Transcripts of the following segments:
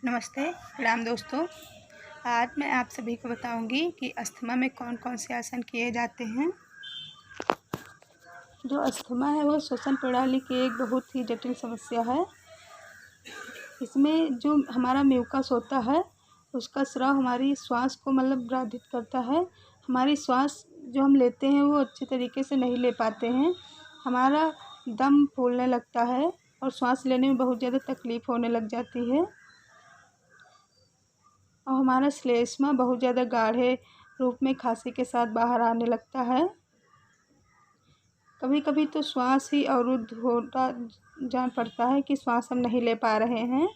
नमस्ते, प्रणाम दोस्तों। आज मैं आप सभी को बताऊंगी कि अस्थमा में कौन कौन से आसन किए जाते हैं। जो अस्थमा है वो श्वसन प्रणाली की एक बहुत ही जटिल समस्या है। इसमें जो हमारा म्यूकस होता है उसका स्राव हमारी श्वास को बाधित करता है। हमारी श्वास जो हम लेते हैं वो अच्छे तरीके से नहीं ले पाते हैं। हमारा दम फूलने लगता है और श्वास लेने में बहुत ज़्यादा तकलीफ़ होने लग जाती है और हमारा श्लेष्मा बहुत ज़्यादा गाढ़े रूप में खांसी के साथ बाहर आने लगता है। कभी कभी तो श्वास ही अवरुद्ध होता जान पड़ता है कि श्वास हम नहीं ले पा रहे हैं।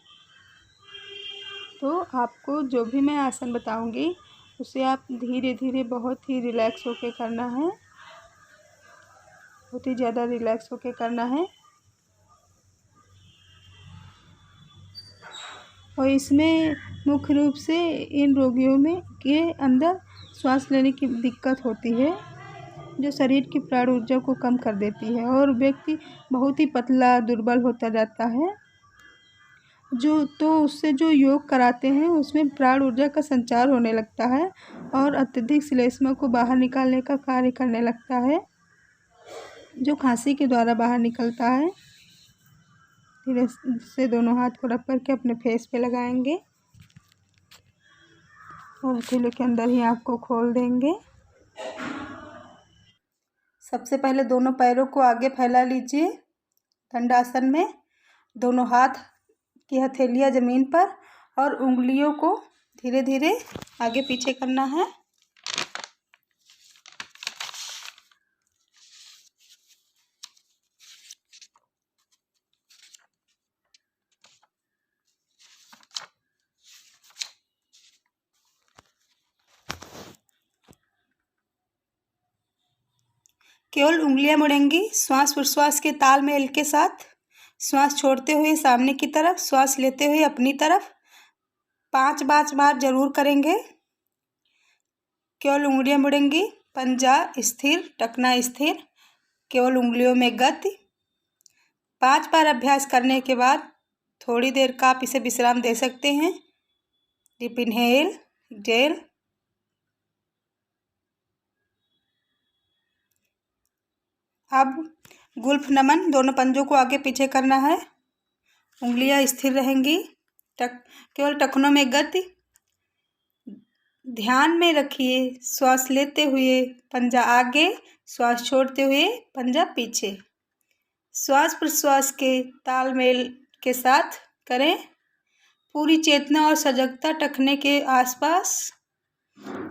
तो आपको जो भी मैं आसन बताऊंगी उसे आप धीरे धीरे बहुत ही रिलैक्स होकर करना है, बहुत ही ज़्यादा रिलैक्स होकर करना है। और इसमें मुख्य रूप से इन रोगियों में के अंदर सांस लेने की दिक्कत होती है जो शरीर की प्राण ऊर्जा को कम कर देती है और व्यक्ति बहुत ही पतला दुर्बल होता जाता है। उससे जो योग कराते हैं उसमें प्राण ऊर्जा का संचार होने लगता है और अत्यधिक श्लेष्मा को बाहर निकालने का कार्य करने लगता है जो खांसी के द्वारा बाहर निकलता है। धीरे से दोनों हाथ को रख करके अपने फेस पे लगाएंगे और हथेली के अंदर ही आँख को खोल देंगे। सबसे पहले दोनों पैरों को आगे फैला लीजिए दंडासन में। दोनों हाथ की हथेलियां ज़मीन पर और उंगलियों को धीरे धीरे आगे पीछे करना है। केवल उंगलियां मुड़ेंगी श्वास प्रश्वास के तालमेल के साथ। श्वास छोड़ते हुए सामने की तरफ, श्वास लेते हुए अपनी तरफ 5 बार जरूर करेंगे। केवल उंगलियां मुड़ेंगी, पंजा स्थिर, टखना स्थिर, केवल उंगलियों में गति। 5 बार अभ्यास करने के बाद थोड़ी देर का आप इसे विश्राम दे सकते हैं। Deep inhale, exhale. अब गुल्फ नमन, दोनों पंजों को आगे पीछे करना है। उंगलियां स्थिर रहेंगी, केवल टखनों में गति। ध्यान में रखिए श्वास लेते हुए पंजा आगे, श्वास छोड़ते हुए पंजा पीछे। श्वास प्रश्वास के तालमेल के साथ करें। पूरी चेतना और सजगता टखने के आसपास।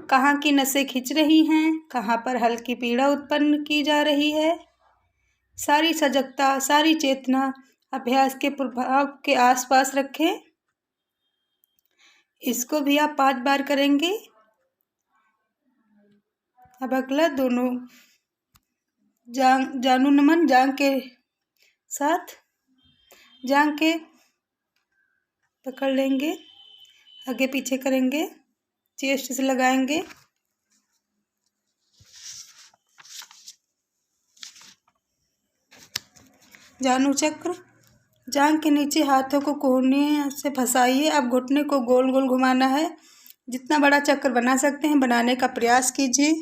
कहाँ की नसें खिंच रही हैं, कहाँ पर हल्की पीड़ा उत्पन्न की जा रही है। सारी सजगता, सारी चेतना अभ्यास के प्रभाव के आसपास रखें। इसको भी आप 5 बार करेंगे। अब अगला दोनों जानू नमन, जांग के साथ जांग के पकड़ लेंगे, आगे पीछे करेंगे, चेस्ट से लगाएंगे। जानू चक्र, जांग के नीचे हाथों को कोहनी से फंसाइए। अब घुटने को गोल गोल घुमाना है। जितना बड़ा चक्र बना सकते हैं बनाने का प्रयास कीजिए।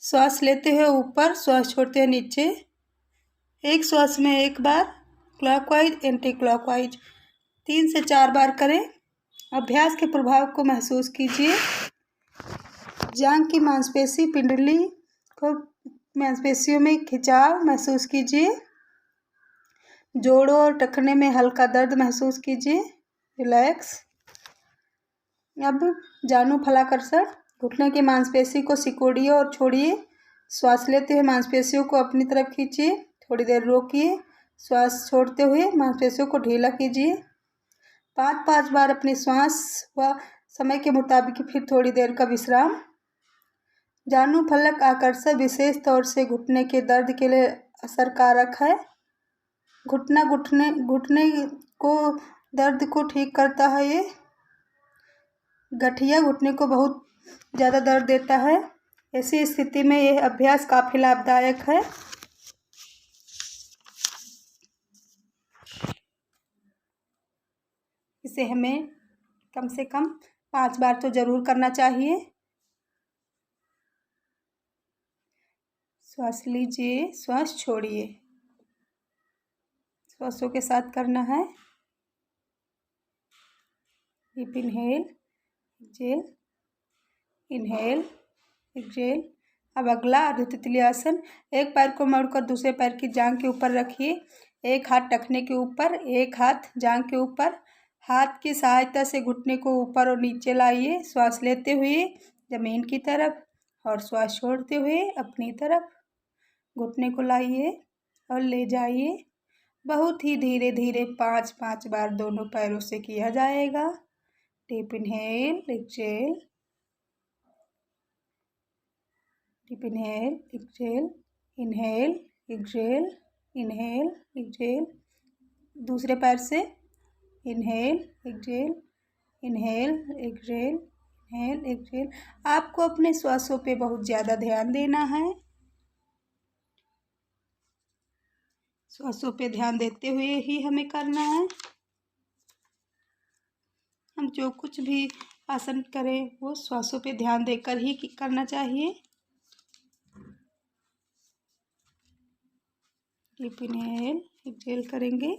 श्वास लेते हुए ऊपर, श्वास छोड़ते हुए नीचे। एक श्वास में 1 बार क्लॉकवाइज, एंटी क्लॉकवाइज 3 से 4 बार करें। अभ्यास के प्रभाव को महसूस कीजिए। जांघ की मांसपेशी पिंडली को मांसपेशियों में खिंचाव महसूस कीजिए। जोड़ों और टखने में हल्का दर्द महसूस कीजिए। रिलैक्स। अब जानू फलाकर्षण, घुटने की मांसपेशी को सिकोड़िए और छोड़िए। श्वास लेते हुए मांसपेशियों को अपनी तरफ खींचिए, थोड़ी देर रोकिए। श्वास छोड़ते हुए मांसपेशियों को ढीला कीजिए। 5 बार अपनी श्वास व समय के मुताबिक फिर थोड़ी देर का विश्राम। जानू फलक आकर्षण विशेष तौर से घुटने के दर्द के लिए असरकारक है। घुटने को दर्द को ठीक करता है। ये गठिया घुटने को बहुत ज़्यादा दर्द देता है। ऐसी स्थिति में यह अभ्यास काफ़ी लाभदायक है। इसे हमें कम से कम 5 बार तो ज़रूर करना चाहिए। श्वास लीजिए, श्वास छोड़िए, श्वासों के साथ करना है। Deep inhale, exhale, inhale, exhale. अब अगला अर्ध तितली आसन। एक पैर को मोड़कर दूसरे पैर की जांघ के ऊपर रखिए। एक हाथ टखने के ऊपर, एक हाथ जांघ के ऊपर। हाथ की सहायता से घुटने को ऊपर और नीचे लाइए, श्वास लेते हुए जमीन की तरफ और श्वास छोड़ते हुए अपनी तरफ। घुटने को लाइए और ले जाइए। बहुत ही धीरे धीरे 5-5 बार दोनों पैरों से किया जाएगा। Deep inhale, exhale, deep inhale, exhale, inhale, exhale, inhale, exhale. दूसरे पैर से inhale, exhale, inhale, exhale, inhale, exhale. आपको अपने श्वासों पे बहुत ज़्यादा ध्यान देना है। श्वासों पे ध्यान देते हुए ही हमें करना है। हम जो कुछ भी आसन करें वो श्वासों पे ध्यान देकर ही करना चाहिए। डीप इनहेल, एक्सहेल करेंगे।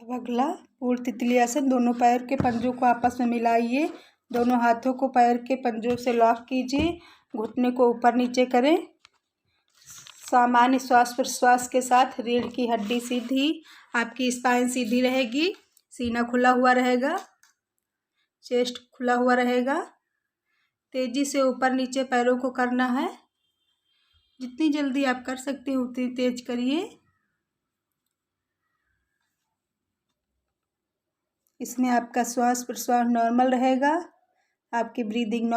अब अगला पूर्ण तितली आसन। दोनों पैर के पंजों को आपस में मिलाइए। दोनों हाथों को पैर के पंजों से लॉक कीजिए। घुटने को ऊपर नीचे करें। सामान्य श्वास प्रश्वास के साथ रीढ़ की हड्डी सीधी, आपकी स्पाइन सीधी रहेगी, सीना खुला हुआ रहेगा, चेस्ट खुला हुआ रहेगा। तेजी से ऊपर नीचे पैरों को करना है। जितनी जल्दी आप कर सकते हैं उतनी तेज करिए। इसमें आपका श्वास प्रश्वास नॉर्मल रहेगा, आपकी ब्रीदिंग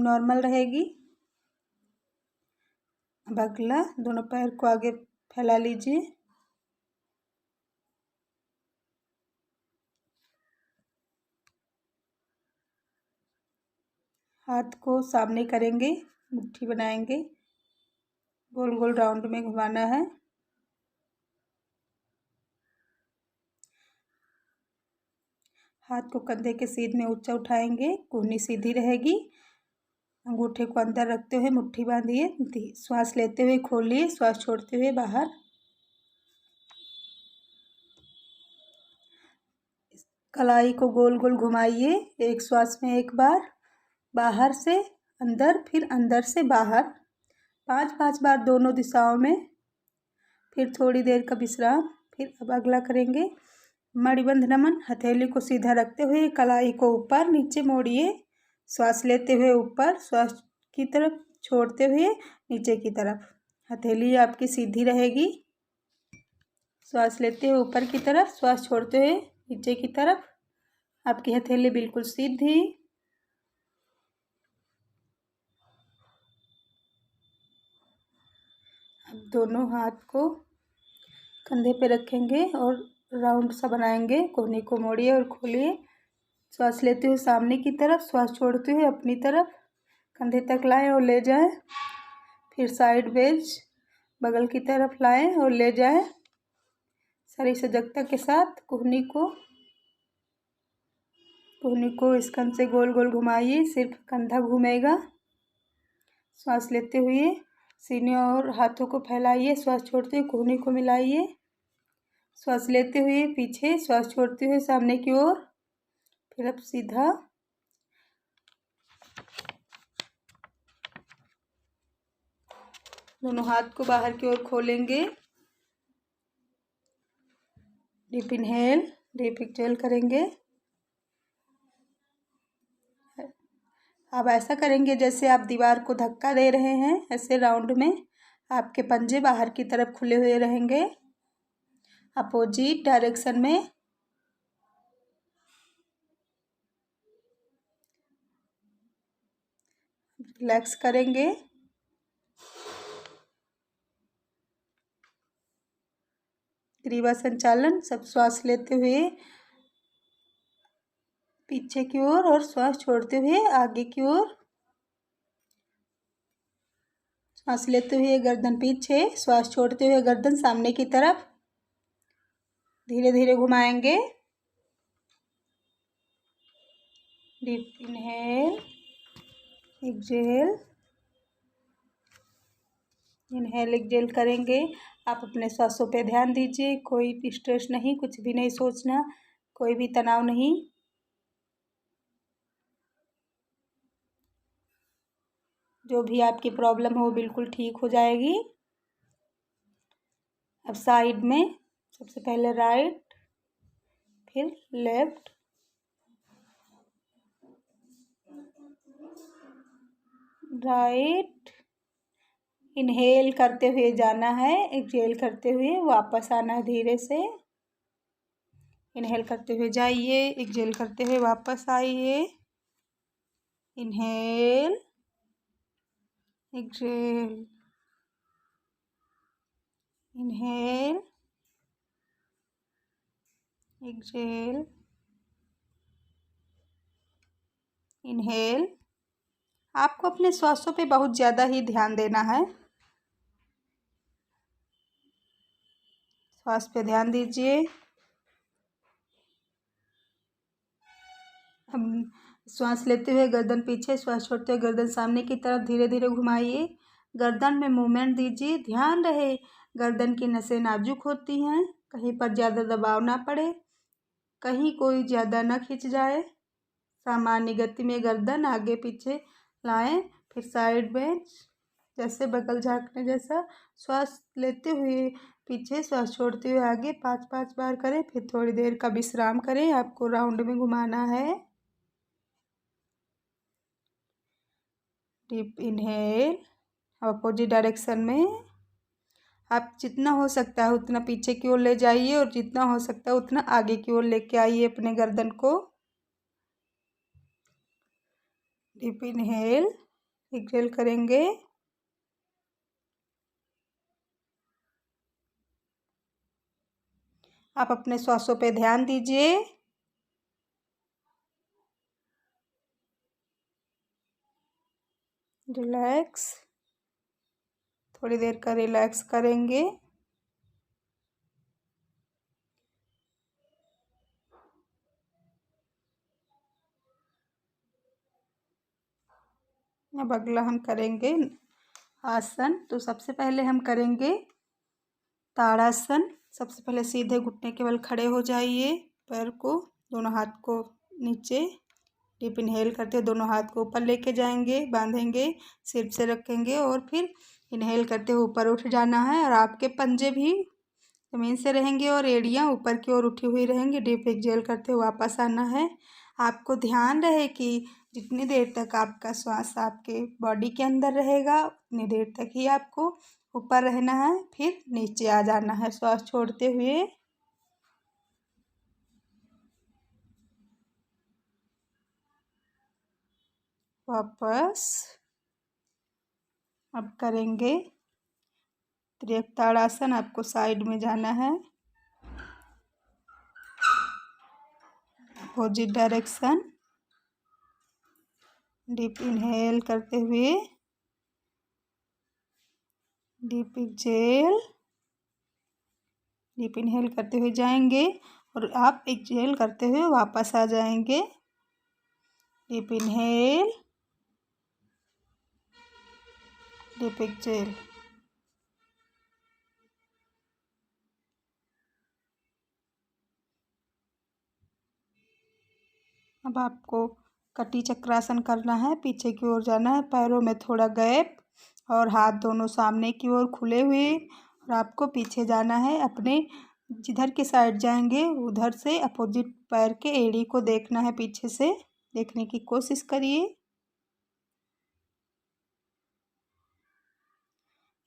नॉर्मल रहेगी। अब अगला दोनों पैर को आगे फैला लीजिए। हाथ को सामने करेंगे, मुट्ठी बनाएंगे, गोल गोल राउंड में घुमाना है। हाथ को कंधे के सीध में ऊंचा उठाएंगे, कोहनी सीधी रहेगी। अंगूठे को अंदर रखते हुए मुट्ठी बांधिए। श्वास लेते हुए खोलिए, श्वास छोड़ते हुए बाहर। कलाई को गोल गोल घुमाइए। एक श्वास में एक बार, बाहर से अंदर, फिर अंदर से बाहर। 5-5 बार दोनों दिशाओं में। फिर थोड़ी देर का विश्राम। फिर अब अगला करेंगे मणिबंध नमन। हथेली को सीधा रखते हुए कलाई को ऊपर नीचे मोड़िए। श्वास लेते हुए ऊपर, श्वास की तरफ, छोड़ते हुए नीचे की तरफ। हथेली आपकी सीधी रहेगी। श्वास लेते हुए ऊपर की तरफ, श्वास छोड़ते हुए नीचे की तरफ। आपकी हथेली बिल्कुल सीधी। अब दोनों हाथ को कंधे पे रखेंगे और राउंड सा बनाएंगे। कोहनी को मोड़िए और खोलिए। श्वास लेते हुए सामने की तरफ, श्वास छोड़ते हुए अपनी तरफ। कंधे तक लाएं और ले जाएं। फिर साइड वेज बगल की तरफ लाएं और ले जाएं। शरीर सजगता के साथ कोहनी को स्कंध से गोल गोल घुमाइए, सिर्फ कंधा घूमेगा। श्वास लेते हुए सीने और हाथों को फैलाइए, श्वास छोड़ते हुए कोहनी को मिलाइए। श्वास लेते हुए पीछे, श्वास छोड़ते हुए सामने की ओर। फिर अब सीधा। दोनों हाथ को बाहर की ओर खोलेंगे। डीप इनहेल, डीप एक्सहेल करेंगे। अब ऐसा करेंगे जैसे आप दीवार को धक्का दे रहे हैं, ऐसे राउंड में आपके पंजे बाहर की तरफ खुले हुए रहेंगे, अपोजिट डायरेक्शन में। रिलैक्स करेंगे। ग्रीवा संचालन। सब श्वास लेते हुए पीछे की ओर और श्वास छोड़ते हुए आगे की ओर। सांस लेते हुए गर्दन पीछे, श्वास छोड़ते हुए गर्दन सामने की तरफ धीरे धीरे घुमाएंगे। Deep inhale, exhale, inhale exhale करेंगे। आप अपने सांसों पे ध्यान दीजिए, कोई भी स्ट्रेस नहीं, कुछ भी नहीं सोचना, कोई भी तनाव नहीं। जो भी आपकी प्रॉब्लम हो बिल्कुल ठीक हो जाएगी। अब साइड में सबसे पहले राइट, फिर लेफ्ट, राइट। इनहेल करते हुए जाना है, एक्सहेल करते हुए वापस आना है धीरे से। इनहेल करते हुए जाइए, एक्सहेल करते हुए वापस आइए। Inhale, exhale, inhale, exhale, inhale. आपको अपने श्वासों पे बहुत ज़्यादा ही ध्यान देना है। श्वास पे ध्यान दीजिए। हम श्वास लेते हुए गर्दन पीछे, श्वास छोड़ते हुए गर्दन सामने की तरफ धीरे धीरे घुमाइए। गर्दन में मूवमेंट दीजिए। ध्यान रहे गर्दन की नसें नाजुक होती हैं, कहीं पर ज़्यादा दबाव ना पड़े, कहीं कोई ज़्यादा ना खिंच जाए। सामान्य गति में गर्दन आगे पीछे लाएं, फिर साइड में जैसे बगल झाँकने जैसा। श्वास लेते हुए पीछे, श्वास छोड़ते हुए आगे 5-5 बार करें, फिर थोड़ी देर का विश्राम करें। आपको राउंड में घुमाना है। डीप इनहेल, अपोजिट डायरेक्शन में। आप जितना हो सकता है उतना पीछे की ओर ले जाइए और जितना हो सकता है उतना आगे की ओर लेके आइए अपने गर्दन को। डीप इनहेल, एक्सहेल करेंगे। आप अपने श्वासों पे ध्यान दीजिए। रिलैक्स, थोड़ी देर का रिलैक्स करेंगे। अब अगला हम करेंगे आसन। तो सबसे पहले हम करेंगे ताड़ासन। सबसे पहले सीधे घुटने के बल खड़े हो जाइए, पैर को, दोनों हाथ को नीचे। डीप इनहेल करते हुए दोनों हाथ को ऊपर लेके जाएंगे, बांधेंगे, सिर से रखेंगे और फिर इनहेल करते हुए ऊपर उठ जाना है और आपके पंजे भी ज़मीन से रहेंगे और एड़ियाँ ऊपर की ओर उठी हुई रहेंगी। डीप एक्सहेल करते हुए वापस आना है। आपको ध्यान रहे कि जितनी देर तक आपका श्वास आपके बॉडी के अंदर रहेगा उतनी देर तक ही आपको ऊपर रहना है, फिर नीचे आ जाना है श्वास छोड़ते हुए। वापस अब करेंगे त्रिताड़ासन। आपको साइड में जाना है, अपोजिट डायरेक्शन। डीप इनहेल करते हुए, डीप एक्सहेल, डीप इनहेल करते हुए जाएंगे और आप एक्सहेल करते हुए वापस आ जाएंगे। Deep inhale, deep exhale. अब आपको कटी चक्रासन करना है। पीछे की ओर जाना है, पैरों में थोड़ा गैप और हाथ दोनों सामने की ओर खुले हुए, और आपको पीछे जाना है। अपने जिधर की साइड जाएंगे उधर से अपोजिट पैर के एड़ी को देखना है, पीछे से देखने की कोशिश करिए।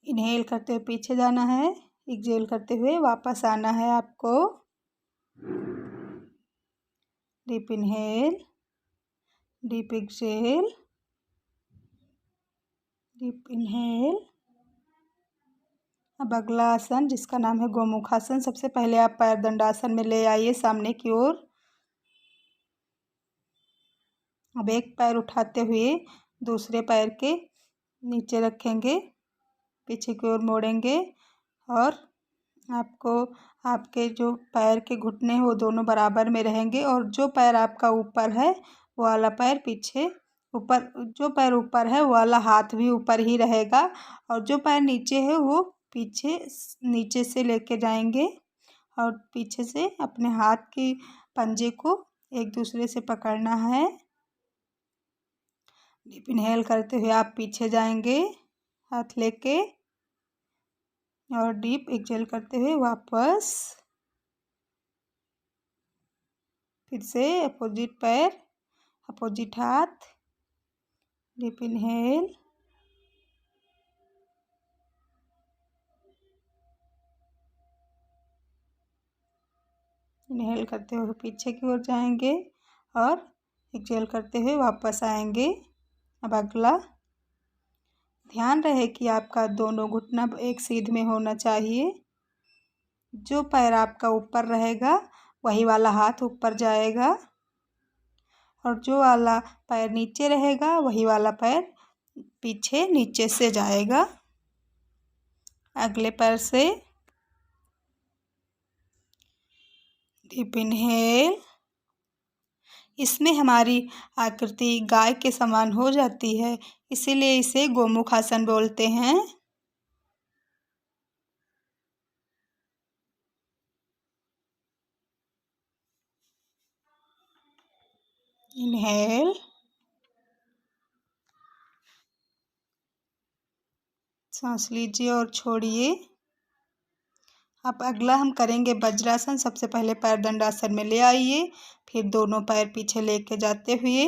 इनहेल करते हुए पीछे जाना है, एक्सहेल करते हुए वापस आना है आपको। Deep inhale, deep exhale, deep inhale. अब अगला आसन जिसका नाम है गोमुखासन। सबसे पहले आप पैर दंडासन में ले आइए सामने की ओर। अब एक पैर उठाते हुए दूसरे पैर के नीचे रखेंगे, पीछे की ओर मोड़ेंगे और आपको आपके जो पैर के घुटने वो दोनों बराबर में रहेंगे और जो पैर आपका ऊपर है वो वाला पैर पीछे ऊपर, जो पैर ऊपर है वो वाला हाथ भी ऊपर ही रहेगा और जो पैर नीचे है वो पीछे नीचे से लेके जाएंगे और पीछे से अपने हाथ के पंजे को एक दूसरे से पकड़ना है। डीप इनहेल करते हुए आप पीछे जाएंगे हाथ लेके और डीप एक्सहेल करते हुए वापस फिर से अपोजिट पैर अपोजिट हाथ। डीप इनहेल इनहेल करते हुए पीछे की ओर जाएंगे और एक्सहेल करते हुए वापस आएंगे। अब अगला, ध्यान रहे कि आपका दोनों घुटना एक सीध में होना चाहिए। जो पैर आपका ऊपर रहेगा वही वाला हाथ ऊपर जाएगा और जो वाला पैर नीचे रहेगा वही वाला पैर पीछे नीचे से जाएगा। अगले पैर से डीप इनहेल, इसमें हमारी आकृति गाय के समान हो जाती है, इसीलिए इसे गोमुख आसन बोलते हैं। इनहेल, सांस लीजिए और छोड़िए। अब अगला हम करेंगे वज्रासन। सबसे पहले पैर दंडासन में ले आइए, फिर दोनों पैर पीछे लेके जाते हुए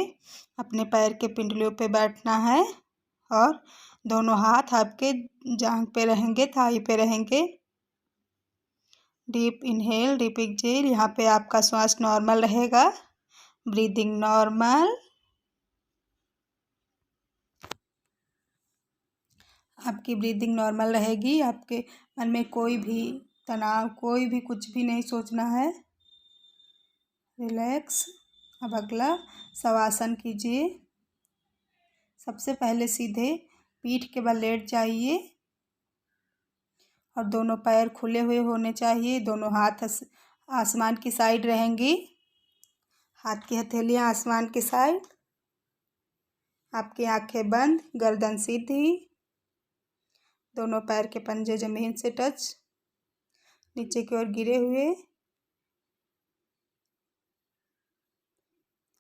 अपने पैर के पिंडलियों पे बैठना है और दोनों हाथ आपके जांघ पे रहेंगे, थाई पे रहेंगे। Deep inhale, deep exhale. यहाँ पे आपका श्वास नॉर्मल रहेगा, ब्रीदिंग नॉर्मल। आपकी ब्रीदिंग नॉर्मल रहेगी, आपके मन में कोई भी तनाव, कोई भी कुछ भी नहीं सोचना है। रिलैक्स। अब अगला शवासन कीजिए। सबसे पहले सीधे पीठ के बल लेट जाइए और दोनों पैर खुले हुए होने चाहिए। दोनों हाथ आसमान की साइड रहेंगी, हाथ की हथेलियां आसमान की साइड। आपकी आंखें बंद, गर्दन सीधी, दोनों पैर के पंजे जमीन से टच, नीचे की ओर गिरे हुए,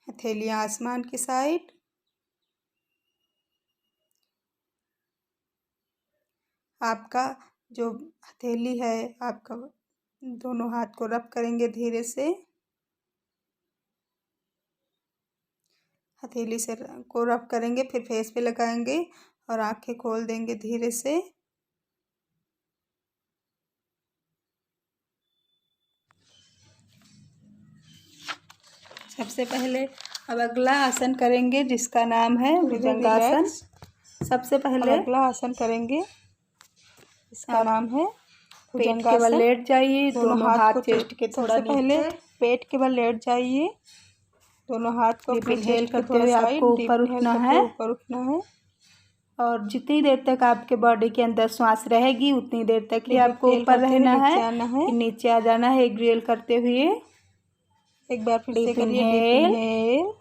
हथेलियां आसमान की साइड। आपका जो हथेली है, आपका दोनों हाथ को रब करेंगे धीरे से, हथेली से को रब करेंगे, फिर फेस पे लगाएंगे और आंखें खोल देंगे धीरे से। सबसे पहले अब अगला आसन करेंगे जिसका नाम है भुजंगासन। सबसे पहले अगला आसन करेंगे, इसका नाम है पेट के बल लेट जाइए, दोनों हाथ चेस्ट के थोड़ा पहले पेट के बल लेट जाइए, दोनों हाथ को इनहेल करते हुए आपको ऊपर उठना है, ऊपर उठना है और जितनी देर तक आपके बॉडी के अंदर श्वास रहेगी उतनी देर तक ही आपको ऊपर रहना है, नीचे आ जाना है एक्सहेल करते हुए। एक बार फिर से करिए डीप इनहेल।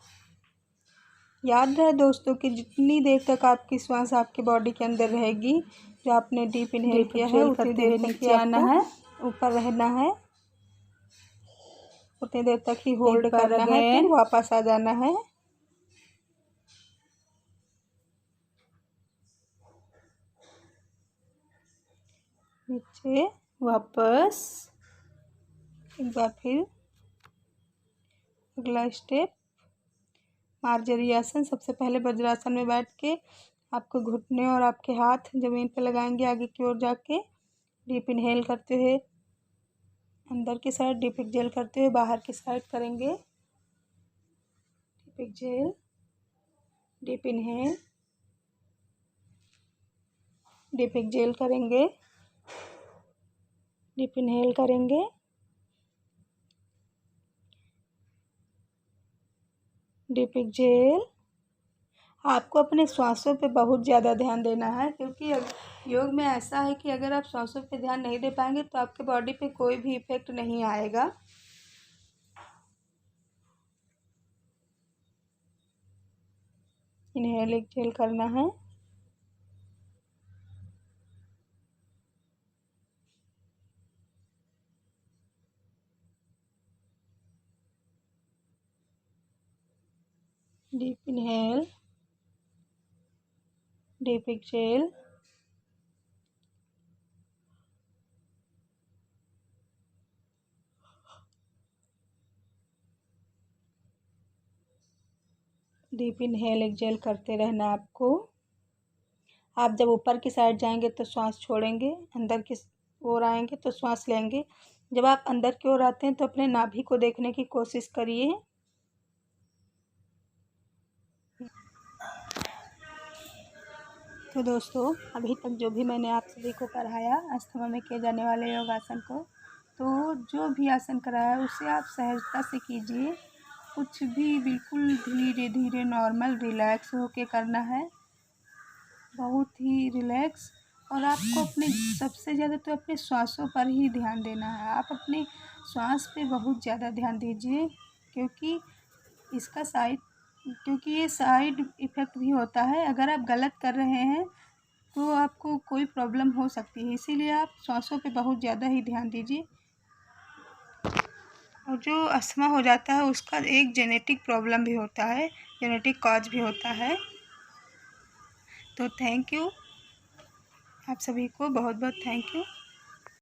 याद रहे दोस्तों कि जितनी देर तक आपकी श्वास आपके बॉडी के अंदर रहेगी, जो आपने डीप इनहेल किया है उतनी देर तक ही आना है, ऊपर रहना है, उतनी देर तक ही होल्ड करना है, फिर वापस आ जाना है। नीचे वापस। एक बार फिर अगला स्टेप मार्जरी आसन। सबसे पहले वज्रासन में बैठ के आपको घुटने और आपके हाथ जमीन पर लगाएंगे आगे की ओर जाके। डीप इनहेल करते हुए अंदर की साइड, डीप एक्सहेल करते हुए बाहर की साइड करेंगे। Deep exhale, deep inhale, deep exhale करेंगे, डीप इनहेल करेंगे, डीप एक्सहेल। आपको अपने श्वासों पे बहुत ज़्यादा ध्यान देना है, क्योंकि योग में ऐसा है कि अगर आप श्वासों पे ध्यान नहीं दे पाएंगे तो आपके बॉडी पे कोई भी इफेक्ट नहीं आएगा। इनहेल एक्सहेल करना है। Deep inhale, deep exhale. Deep inhale exhale करते रहना आपको। आप जब ऊपर की साइड जाएंगे तो श्वास छोड़ेंगे, अंदर की ओर आएंगे तो श्वास लेंगे। जब आप अंदर की ओर आते हैं तो अपने नाभि को देखने की कोशिश करिए। तो दोस्तों, अभी तक जो भी मैंने आप सभी को पढ़ाया अस्थमा में किए जाने वाले योगासन को, तो जो भी आसन कराया उसे आप सहजता से कीजिए। कुछ भी बिल्कुल धीरे धीरे नॉर्मल रिलैक्स होके करना है, बहुत ही रिलैक्स। और आपको अपने सबसे ज़्यादा तो अपने श्वासों पर ही ध्यान देना है। आप अपने श्वास पे बहुत ज़्यादा ध्यान दीजिए, क्योंकि इसका क्योंकि ये साइड इफ़ेक्ट भी होता है। अगर आप गलत कर रहे हैं तो आपको कोई प्रॉब्लम हो सकती है, इसीलिए आप श्वासों पे बहुत ज़्यादा ही ध्यान दीजिए। और जो अस्थमा हो जाता है उसका एक जेनेटिक प्रॉब्लम भी होता है, जेनेटिक कॉज भी होता है। तो थैंक यू, आप सभी को बहुत बहुत थैंक यू।